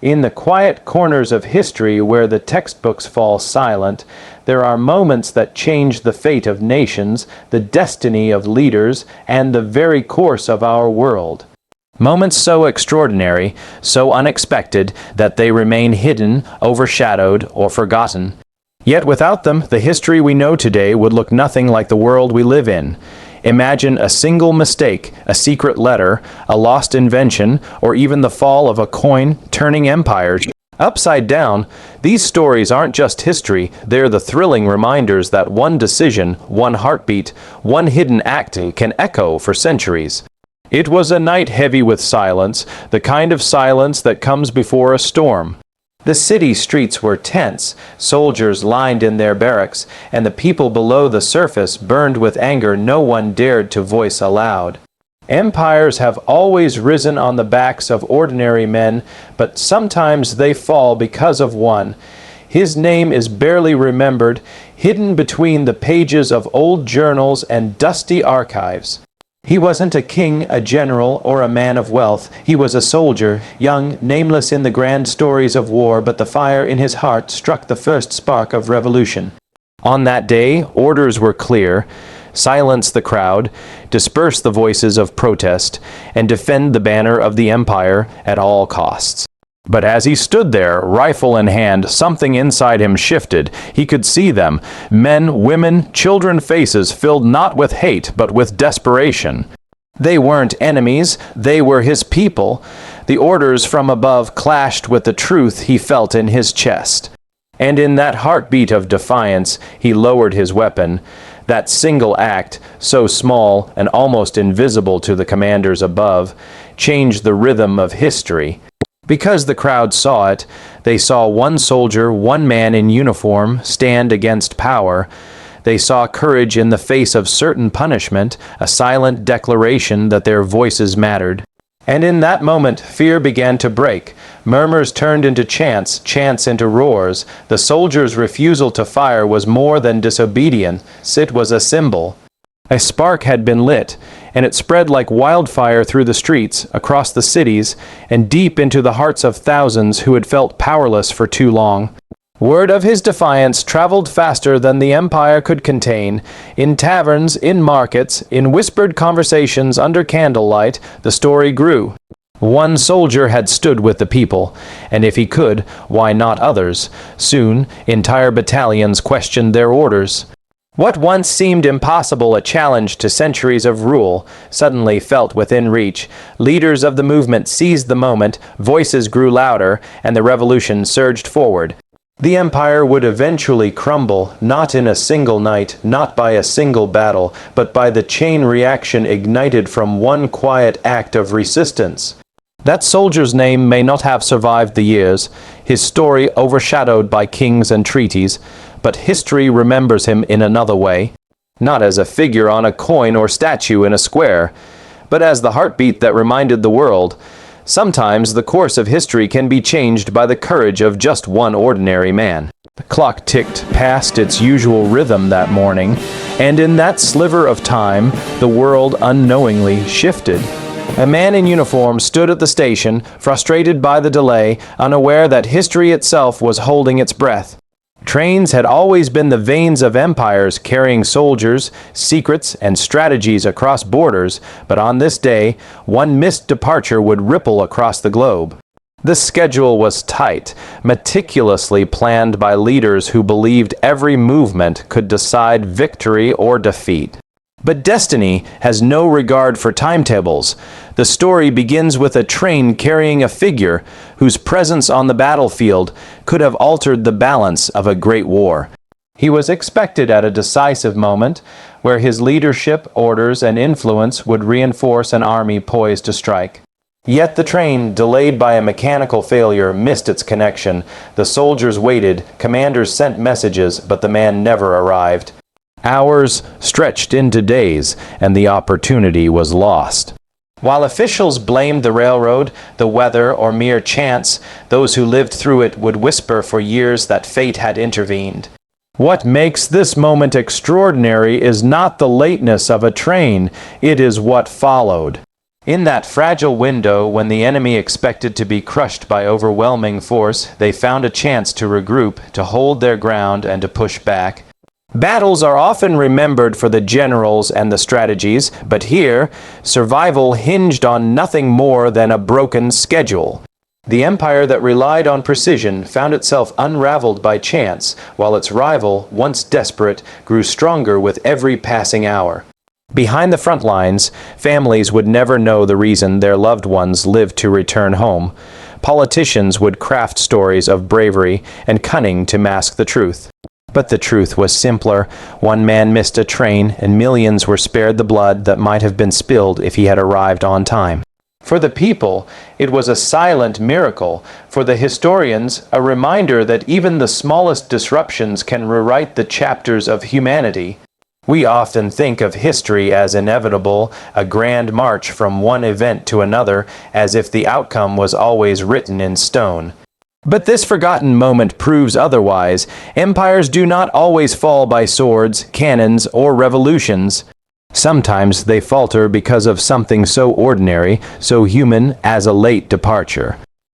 In the quiet corners of history where the textbooks fall silent, there are moments that change the fate of nations, the destiny of leaders, and the very course of our world. Moments so extraordinary, so unexpected, that they remain hidden, overshadowed, or forgotten. Yet without them, the history we know today would look nothing like the world we live in. Imagine a single mistake, a secret letter, a lost invention, or even the fall of a coin turning empires upside down. These stories aren't just history, they're the thrilling reminders that one decision, one heartbeat, one hidden act can echo for centuries. It was a night heavy with silence, the kind of silence that comes before a storm. The city streets were tense, soldiers lined in their barracks, and the people below the surface burned with anger no one dared to voice aloud. Empires have always risen on the backs of ordinary men, but sometimes they fall because of one. His name is barely remembered, hidden between the pages of old journals and dusty archives. He wasn't a king, a general, or a man of wealth. He was a soldier, young, nameless in the grand stories of war, but the fire in his heart struck the first spark of revolution. On that day, orders were clear: silence the crowd, disperse the voices of protest, and defend the banner of the empire at all costs. But as he stood there, rifle in hand, something inside him shifted. He could see them, men, women, children faces filled not with hate, but with desperation. They weren't enemies, they were his people. The orders from above clashed with the truth he felt in his chest. And in that heartbeat of defiance, he lowered his weapon. That single act, so small and almost invisible to the commanders above, changed the rhythm of history. Because the crowd saw it, they saw one soldier, one man in uniform, stand against power. They saw courage in the face of certain punishment, a silent declaration that their voices mattered. And in that moment, fear began to break. Murmurs turned into chants, chants into roars. The soldiers' refusal to fire was more than disobedience, it was a symbol. A spark had been lit, and it spread like wildfire through the streets, across the cities, and deep into the hearts of thousands who had felt powerless for too long. Word of his defiance traveled faster than the empire could contain. In taverns, in markets, in whispered conversations under candlelight, the story grew. One soldier had stood with the people, and if he could, why not others? Soon, entire battalions questioned their orders. What once seemed impossible, a challenge to centuries of rule, suddenly felt within reach. Leaders of the movement seized the moment, voices grew louder, and the revolution surged forward. The empire would eventually crumble, not in a single night, not by a single battle, but by the chain reaction ignited from one quiet act of resistance. That soldier's name may not have survived the years, his story overshadowed by kings and treaties, but history remembers him in another way, not as a figure on a coin or statue in a square, but as the heartbeat that reminded the world. Sometimes the course of history can be changed by the courage of just one ordinary man. The clock ticked past its usual rhythm that morning, and in that sliver of time, the world unknowingly shifted. A man in uniform stood at the station, frustrated by the delay, unaware that history itself was holding its breath. Trains had always been the veins of empires, carrying soldiers, secrets, and strategies across borders, but on this day, one missed departure would ripple across the globe. The schedule was tight, meticulously planned by leaders who believed every movement could decide victory or defeat. But destiny has no regard for timetables. The story begins with a train carrying a figure whose presence on the battlefield could have altered the balance of a great war. He was expected at a decisive moment, where his leadership, orders, and influence would reinforce an army poised to strike. Yet the train, delayed by a mechanical failure, missed its connection. The soldiers waited, commanders sent messages, but the man never arrived. Hours stretched into days, and the opportunity was lost. While officials blamed the railroad, the weather, or mere chance, those who lived through it would whisper for years that fate had intervened. What makes this moment extraordinary is not the lateness of a train, it is what followed. In that fragile window, when the enemy expected to be crushed by overwhelming force, they found a chance to regroup, to hold their ground, and to push back. Battles are often remembered for the generals and the strategies, but here, survival hinged on nothing more than a broken schedule. The empire that relied on precision found itself unraveled by chance, while its rival, once desperate, grew stronger with every passing hour. Behind the front lines, families would never know the reason their loved ones lived to return home. Politicians would craft stories of bravery and cunning to mask the truth. But the truth was simpler. One man missed a train, and millions were spared the blood that might have been spilled if he had arrived on time. For the people, it was a silent miracle. For the historians, a reminder that even the smallest disruptions can rewrite the chapters of humanity. We often think of history as inevitable, a grand march from one event to another, as if the outcome was always written in stone. But this forgotten moment proves otherwise. Empires do not always fall by swords, cannons, or revolutions. Sometimes they falter because of something so ordinary, so human as a late departure.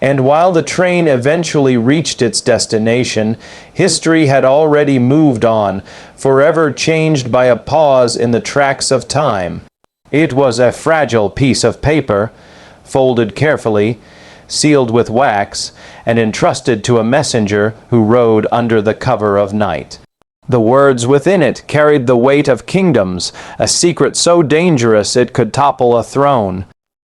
And while the train eventually reached its destination, history had already moved on, forever changed by a pause in the tracks of time. It was a fragile piece of paper, folded carefully, sealed with wax, and entrusted to a messenger who rode under the cover of night. The words within it carried the weight of kingdoms, a secret so dangerous it could topple a throne.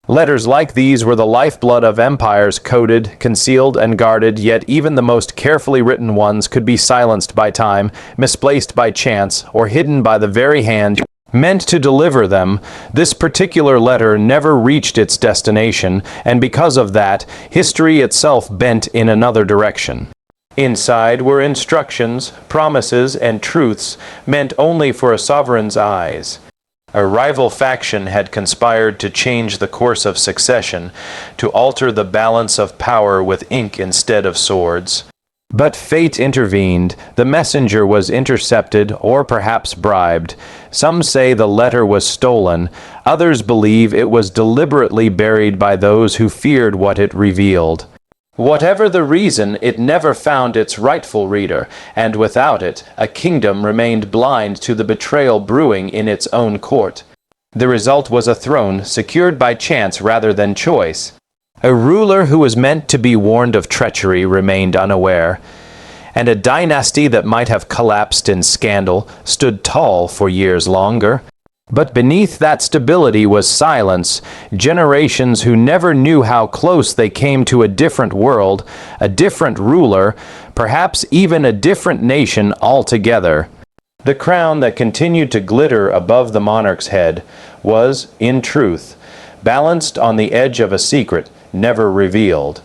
Letters like these were the lifeblood of empires, coded, concealed, and guarded, yet even the most carefully written ones could be silenced by time, misplaced by chance, or hidden by the very hand meant to deliver them. This particular letter never reached its destination, and because of that, history itself bent in another direction. Inside were instructions, promises, and truths meant only for a sovereign's eyes. A rival faction had conspired to change the course of succession, to alter the balance of power with ink instead of swords. But fate intervened. The messenger was intercepted, or perhaps bribed. Some say the letter was stolen. Others believe it was deliberately buried by those who feared what it revealed. Whatever the reason, it never found its rightful reader, and without it, a kingdom remained blind to the betrayal brewing in its own court. The result was a throne secured by chance rather than choice. A ruler who was meant to be warned of treachery remained unaware, and a dynasty that might have collapsed in scandal stood tall for years longer. But beneath that stability was silence, generations who never knew how close they came to a different world, a different ruler, perhaps even a different nation altogether. The crown that continued to glitter above the monarch's head was, in truth, balanced on the edge of a secret never revealed.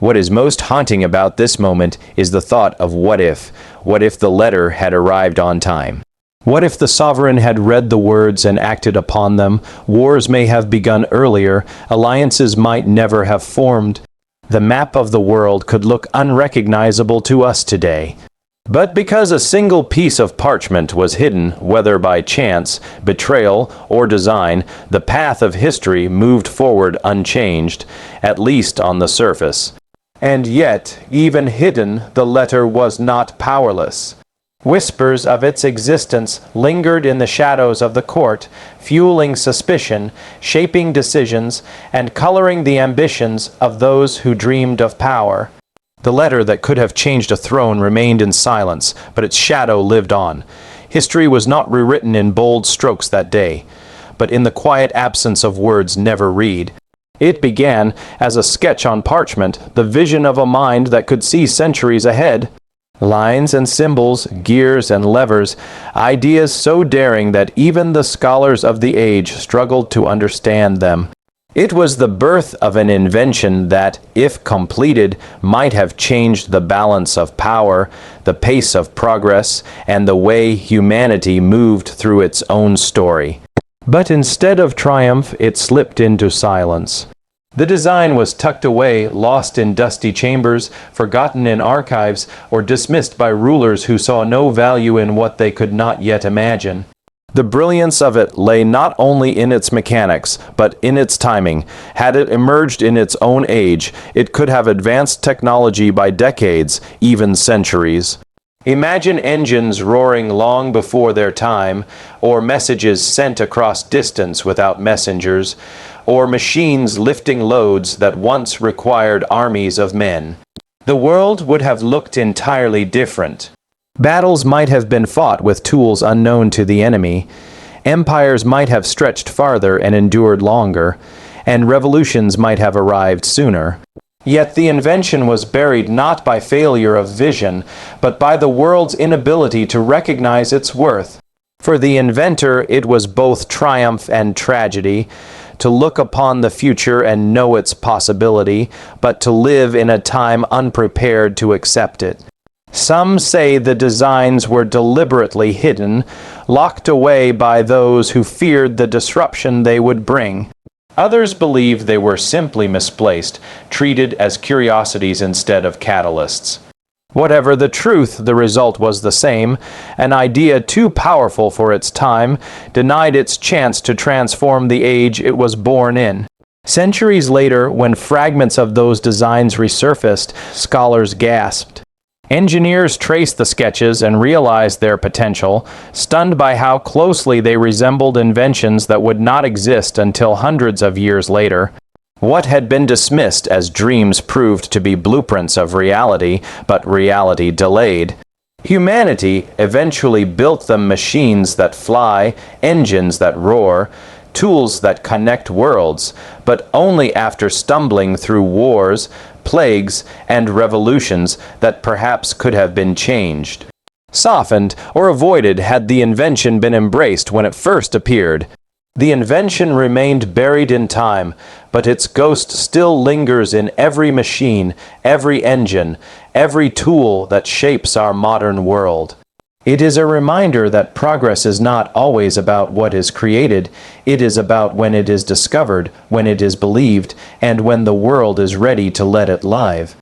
What is most haunting about this moment is the thought of what if the letter had arrived on time. What if the sovereign had read the words and acted upon them? Wars may have begun earlier, alliances might never have formed. The map of the world could look unrecognizable to us today. But because a single piece of parchment was hidden, whether by chance, betrayal, or design, the path of history moved forward unchanged, at least on the surface. And yet, even hidden, the letter was not powerless. Whispers of its existence lingered in the shadows of the court, fueling suspicion, shaping decisions, and coloring the ambitions of those who dreamed of power. The letter that could have changed a throne remained in silence, but its shadow lived on. History was not rewritten in bold strokes that day, but in the quiet absence of words never read. It began as a sketch on parchment, the vision of a mind that could see centuries ahead. Lines and symbols, gears and levers, ideas so daring that even the scholars of the age struggled to understand them. It was the birth of an invention that, if completed, might have changed the balance of power, the pace of progress, and the way humanity moved through its own story. But instead of triumph, it slipped into silence. The design was tucked away, lost in dusty chambers, forgotten in archives, or dismissed by rulers who saw no value in what they could not yet imagine. The brilliance of it lay not only in its mechanics, but in its timing. Had it emerged in its own age, it could have advanced technology by decades, even centuries. Imagine engines roaring long before their time, or messages sent across distance without messengers, or machines lifting loads that once required armies of men. The world would have looked entirely different. Battles might have been fought with tools unknown to the enemy. Empires might have stretched farther and endured longer, and revolutions might have arrived sooner. Yet the invention was buried not by failure of vision, but by the world's inability to recognize its worth. For the inventor, it was both triumph and tragedy, to look upon the future and know its possibility, but to live in a time unprepared to accept it. Some say the designs were deliberately hidden, locked away by those who feared the disruption they would bring. Others believe they were simply misplaced, treated as curiosities instead of catalysts. Whatever the truth, the result was the same. An idea too powerful for its time, denied its chance to transform the age it was born in. Centuries later, when fragments of those designs resurfaced, scholars gasped. Engineers traced the sketches and realized their potential, stunned by how closely they resembled inventions that would not exist until hundreds of years later. What had been dismissed as dreams proved to be blueprints of reality, but reality delayed. Humanity eventually built them machines that fly, engines that roar, tools that connect worlds, but only after stumbling through wars, plagues, and revolutions that perhaps could have been changed, softened, or avoided had the invention been embraced when it first appeared. The invention remained buried in time, but its ghost still lingers in every machine, every engine, every tool that shapes our modern world. It is a reminder that progress is not always about what is created. It is about when it is discovered, when it is believed, and when the world is ready to let it live.